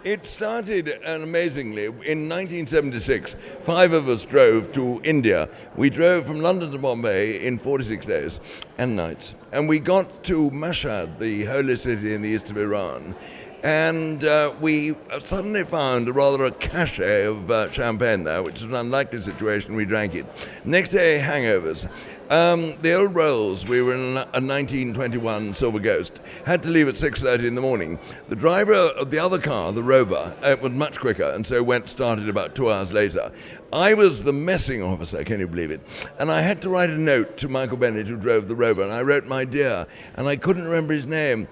It started, and amazingly, in 1976. 5 of us drove to India. We drove from London to Bombay in 46 days and nights. And we got to Mashhad, the holy city in the east of Iran. And we suddenly found rather a cachet of champagne there, which is an unlikely situation. We drank it. Next day, hangovers. The old Rolls, we were in a 1921 Silver Ghost, had to leave at 6:30 in the morning. The driver of the other car, the Rover, was much quicker, and so started about 2 hours later. I was the messing officer, can you believe it? And I had to write a note to Michael Bennett, who drove the Rover, and I wrote, "My dear," and I couldn't remember his name.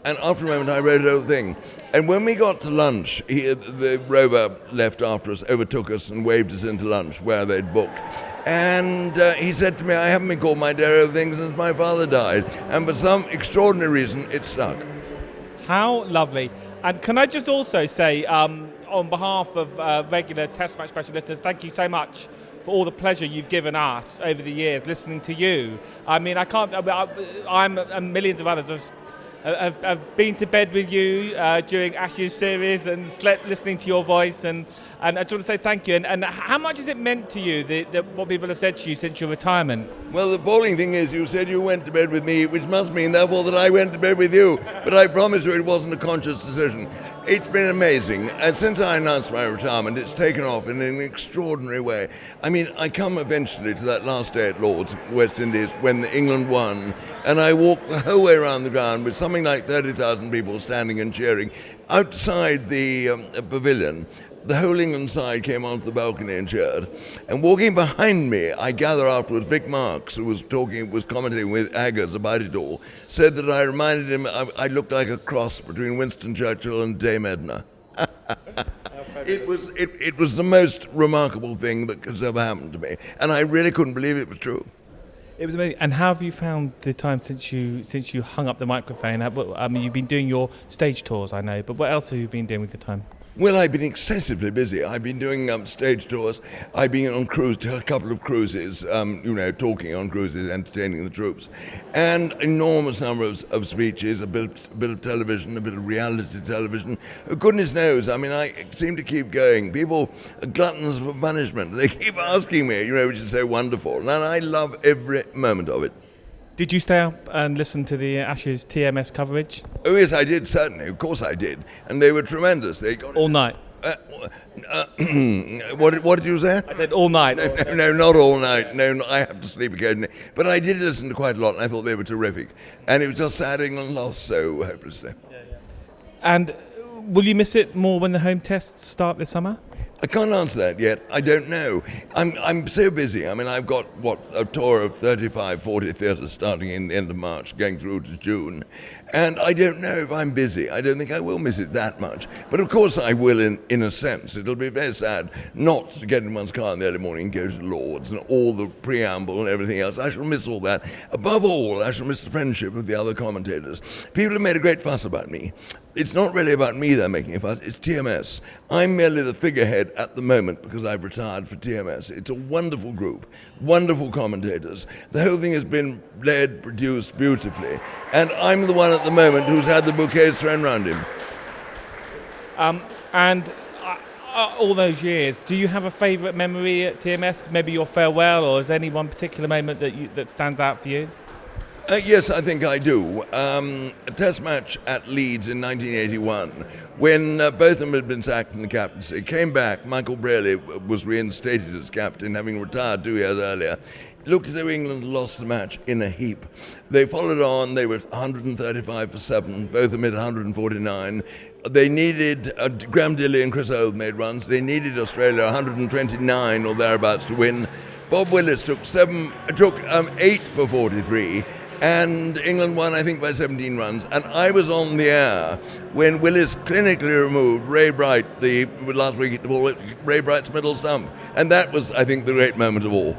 And after a moment, I wrote a whole thing. And when we got to lunch, the Rover left after us, overtook us, and waved us into lunch where they'd booked. And he said to me, "I haven't been called my dear old thing since my father died." And for some extraordinary reason, it stuck. How lovely. And can I just also say, on behalf of regular Test Match Special listeners, thank you so much for all the pleasure you've given us over the years listening to you. I mean, I'm and millions of others have been to bed with you during Ashes series and slept listening to your voice, and I just want to say thank you. And how much has it meant to you, what people have said to you since your retirement? Well, the appalling thing is you said you went to bed with me, which must mean, therefore, that I went to bed with you. But I promise you it wasn't a conscious decision. It's been amazing. And since I announced my retirement, it's taken off in an extraordinary way. I mean, I come eventually to that last day at Lord's, West Indies, when England won, and I walked the whole way around the ground with something like 30,000 people standing and cheering. Outside the pavilion, the whole England side came onto the balcony and cheered. And walking behind me, I gather afterwards, Vic Marks, who was commentating with Aggers about it all, said that I reminded him I looked like a cross between Winston Churchill and Dame Edna. It was the most remarkable thing that has ever happened to me, and I really couldn't believe it was true. It was amazing. And how have you found the time since you hung up the microphone? I mean, you've been doing your stage tours, I know, but what else have you been doing with your time? Well, I've been excessively busy. I've been doing stage tours. I've been on a couple of cruises, talking on cruises, entertaining the troops, and enormous number of speeches, a bit of television, a bit of reality television. Goodness knows, I mean, I seem to keep going. People are gluttons for punishment. They keep asking me, which is so wonderful, and I love every moment of it. Did you stay up and listen to the Ashes TMS coverage? Oh yes, I did, certainly. Of course I did. And they were tremendous. They got all night? What did you say? I said all night. No, not all night. No, I have to sleep occasionally. But I did listen to quite a lot, and I thought they were terrific. And it was just sad England lost so hopelessly. Yeah. And will you miss it more when the home tests start this summer? I can't answer that yet. I don't know. I'm so busy. I mean, I've got, a tour of 35, 40 theatres starting in the end of March, going through to June. And I don't know if I'm busy. I don't think I will miss it that much. But of course I will in a sense. It'll be very sad not to get in one's car in the early morning and go to Lord's and all the preamble and everything else. I shall miss all that. Above all, I shall miss the friendship of the other commentators. People have made a great fuss about me. It's not really about me they're making a fuss, it's TMS. I'm merely the figurehead at the moment because I've retired for TMS. It's a wonderful group, wonderful commentators. The whole thing has been led, produced beautifully, and I'm the one at the moment who's had the bouquets thrown round him. All those years, do you have a favourite memory at TMS? Maybe your farewell, or is there any one particular moment that stands out for you? Yes, I think I do. A test match at Leeds in 1981, when both of them had been sacked from the captaincy. Came back, Michael Brearley was reinstated as captain, having retired 2 years earlier. It looked as though England lost the match in a heap. They followed on, they were 135 for 7, both of them hit 149. They needed, Graham Dilley and Chris Old made runs, they needed Australia 129 or thereabouts to win. Bob Willis took 8 for 43. And England won, I think, by 17 runs. And I was on the air when Willis clinically removed Ray Bright, last week, Ray Bright's middle stump. And that was, I think, the great moment of all.